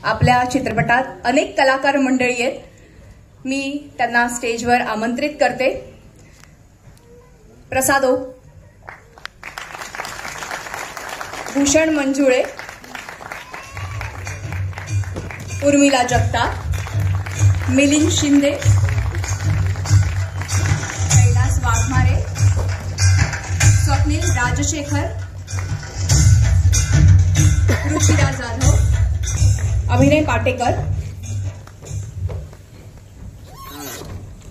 आपल्या चित्रपटात अनेक कलाकार मंडळी आहेत. मी त्यांना स्टेजवर आमंत्रित करते. प्रसादो, भूषण मंजुळे, उर्मिला जगताप, मिलिंद शिंदे, कैलास वाघमारे, स्वप्नील राजशेखर, रुचिरा जाधव, अभिनय पाटेकर.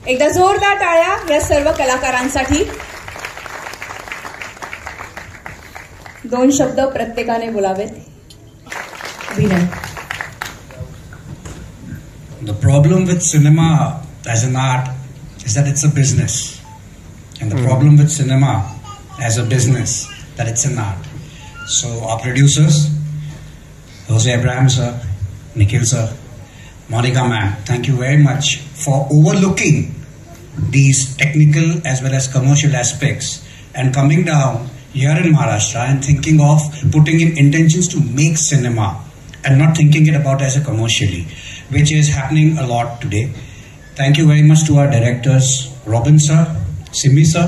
एकदा जोरदार टाळ्या या सर्व कलाकारांसाठी. 2 शब्द प्रत्येकाने बोलावेत. अभिनय. The problem with cinema as an art is that it's a business, and the problem with cinema as a business that it's an art. So our producers, Jose Abraham sir, Nikhil sir, Monica ma'am, thank you very much for overlooking these technical as well as commercial aspects and coming down here in Maharashtra and thinking of putting in intentions to make cinema and not thinking it about as a commercially, which is happening a lot today. Thank you very much to our directors, Robin sir, Simi sir,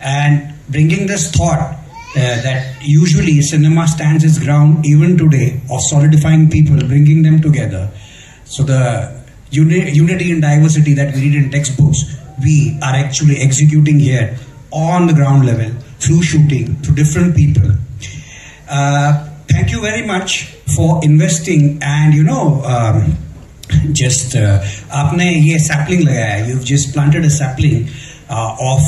and bringing this thought that usually cinema stands its ground even today of solidifying people, bringing them together. So the unity and diversity that we read in textbooks, we are actually executing here on the ground level through shooting, through different people. Thank you very much for investing and just आपने ये sapling लगाया है. You've just planted a sapling of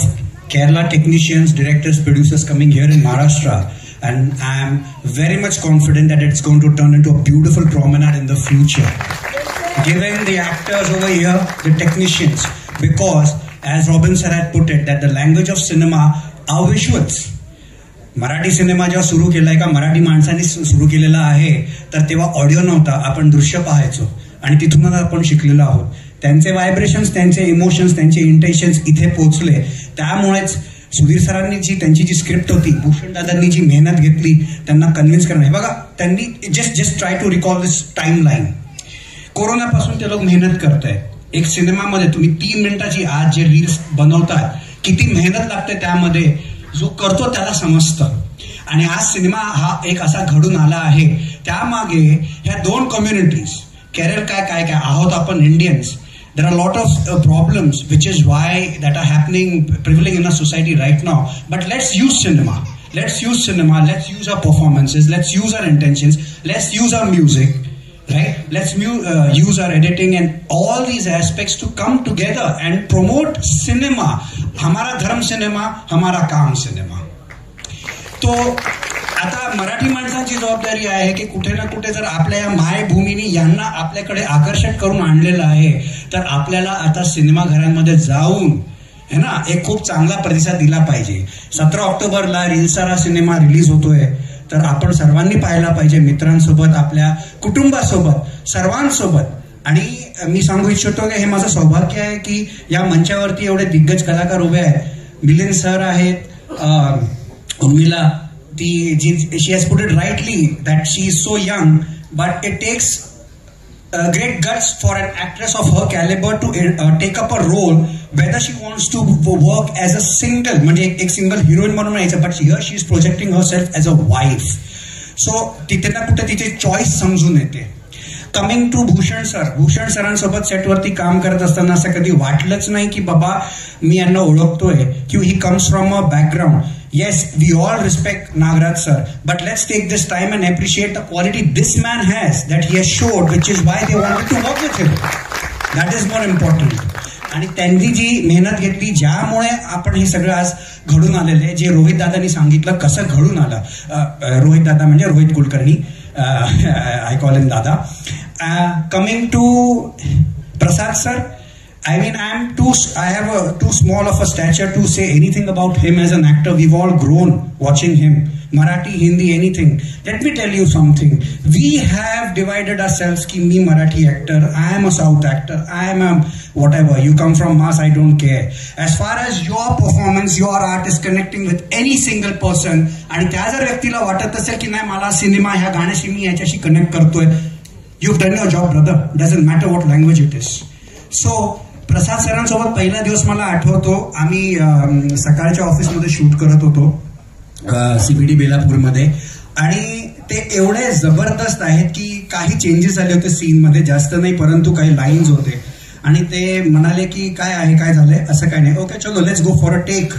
Kerala technicians, directors, producers coming here in Maharashtra, and I am very much confident that it's going to turn into a beautiful promenade in the future. Given the actors over here, the technicians, because as Robin sir had put it, that the language of cinema are visuals. Marathi cinema जेव्हा सुरू केलाय का मराठी माणसांनी सुरू केलेला आहे तर तेव्हा ऑडिओ नव्हता, आपण दृश्य पाहायचो आणि तिथूनच आपण शिकलेलो आहोत. त्यांचे व्हायब्रेशन्स, त्यांचे इमोशन्स, त्यांचे इंटेन्शन्स इथे पोहोचले. त्यामुळेच सुधीर सरांनी त्यांची जी स्क्रिप्ट होती, भूषण दादांनी जी मेहनत घेतली त्यांना कन्व्हिन्स करणं, बघा त्यांनी just try to recall this time line. कोरोनापासून ते लोक मेहनत करतायत. एक सिनेमामध्ये तुम्ही 3 मिनिटाची आज जे रील्स बनवतात, किती मेहनत लागते त्यामध्ये, जो करतो त्याला समजतं. आणि आज सिनेमा हा एक असा घडून आला आहे. त्यामागे ह्या 2 कम्युनिटीज, केरळ काय आहोत आपण Indians. There are a lot of problems, which is why that are happening, prevailing in our society right now. But let's use cinema. Let's use cinema. Let's use our performances. Let's use our intentions. Let's use our music, right? Let's use our editing and all these aspects to come together and promote cinema. हमारा धर्म cinema, हमारा काम cinema. तो आता मराठी माणसांची जबाबदारी आहे की कुठे ना कुठे जर आपल्या या मायभूमीने यांना आपल्याकडे आकर्षित करून आणलेलं आहे तर आपल्याला आता सिनेमाघरांमध्ये जाऊन है ना एक खूप चांगला प्रतिसाद दिला पाहिजे. 17 ऑक्टोबरला रील्सारा सिनेमा रिलीज होतोय तर आपण सर्वांनी पाहायला पाहिजे, मित्रांसोबत, आपल्या कुटुंबासोबत, सर्वांसोबत. आणि मी सांगू इच्छितो की हे माझं सौभाग्य आहे की या मंचावरती एवढे दिग्गज कलाकार उभे आहेत. मिलिंद सर आहेत, Urmila, she has put it rightly that she is so young, but it takes great guts for an actress of her caliber to take up a role, whether she wants to work as a single, म्हणजे एक single heroine म्हणून यायचं, but here she is projecting herself as a wife. So तिथे ना कुठे तिचे choice समजून येते. Coming to Bhushan sir, Bhushan सरांसोबत सेटवरती काम करत असताना असं कधी वाटलंच नाही की बाबा मी यांना ओळखतोय, की he comes from a background. Yes, we all respect Nagaraj sir, but let's take this time and appreciate the quality this man has, that he has showed, which is why they wanted to work with him. That is more important. आणि त्यांनी जी मेहनत घेतली, ज्यामुळे आपण हे सगळं आज घडून आलेलं आहे. जे रोहित दादांनी सांगितलं कसं घडून आलं, रोहित दादा म्हणजे Rohit Kulkarni, I call him dada. Coming to Prasad sir, I mean, I have too small of a stature to say anything about him as an actor. We've all grown watching him. Marathi, Hindi, anything. Let me tell you something. We have divided ourselves ki me Marathi actor, I am a South actor, I am a whatever. You come from Mass, I don't care. As far as your performance, your art is connecting with any single person, आणि त्या जर व्यक्तीला वाटत असेल की नाही मला cinema ह्या गाण्याशी मी याच्याशी कनेक्ट करतोय, You've done your job, brother. Doesn't matter what language it is. So, प्रसाद सरांसोबत पहिला दिवस मला आठवतो, आम्ही सकाळच्या ऑफिसमध्ये शूट करत होतो CBD बेलापूरमध्ये, आणि ते एवढे जबरदस्त आहेत की काही चेंजेस झाले होते सीनमध्ये, जास्त नाही परंतु काही लाईन्स होते, आणि ते म्हणाले की काय आहे, काय झालंय, असं काय नाही, ओके चलो let's go for a take,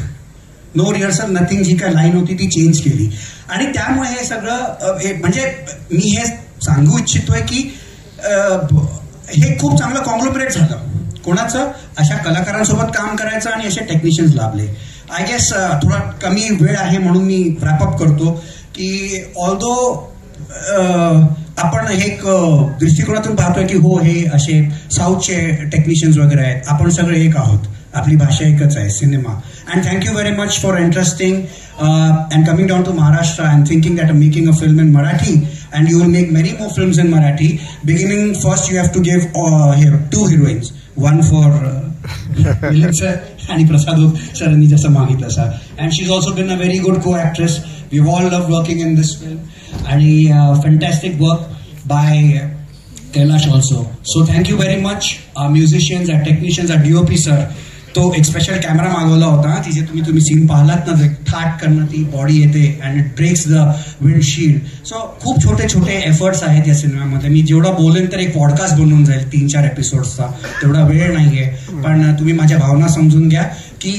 no rehearsal nothing, जी काय लाईन होती ती चेंज केली. आणि त्यामुळे हे सगळं म्हणजे मी हे सांगू इच्छितोय की हे खूप चांगलं कॉंग्लोमरेट झालं. कोणाचं? अशा कलाकारांसोबत काम करायचं आणि असे टेक्निशियन्स लाभले. आय गेस थोडा कमी वेळ आहे म्हणून मी रॅपअप करतो की ऑल्दो आपण हे एक दृष्टिकोनातून पाहतोय की हो हे असे साऊथचे टेक्निशियन्स वगैरे आहेत, आपण सगळे एक आहोत, आपली भाषा एकच आहे, cinema. And thank you very much for interesting and coming down to Maharashtra and thinking that I'm making a film in Marathi, and you will make many more films in Marathi. Beginning first, you have to give here 2 heroines, one for Milind sir and Prasad sirni jasa magitla sir, and she's also been a very good co-actress. We've all loved working in this film, and fantastic work by Kailash also. So thank you very much, our musicians, our technicians, our DOP sir. तो एक special camera मागवला होता, तिथे तुम्ही scene पाहिलात ना, थाट करणं, ती बॉडी येते and it breaks the windshield. So खूप छोटे छोटे एफर्ट्स आहेत या सिनेमामध्ये. मी जेवढा बोलेन तर एक पॉडकास्ट बनवून जाईल 3-4 एपिसोड्सचा, तेवढा वेळ नाहीये, पण तुम्ही माझ्या भावना समजून घ्या की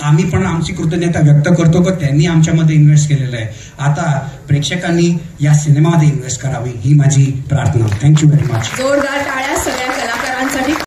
आम्ही पण आमची कृतज्ञता व्यक्त करतो की त्यांनी आमच्यामध्ये इन्व्हेस्ट केलेलं आहे. आता प्रेक्षकांनी या सिनेमामध्ये इन्व्हेस्ट करावी ही माझी प्रार्थना. Thank you very much. जोरदार टाळ्या सगळ्या कलाकारांसाठी.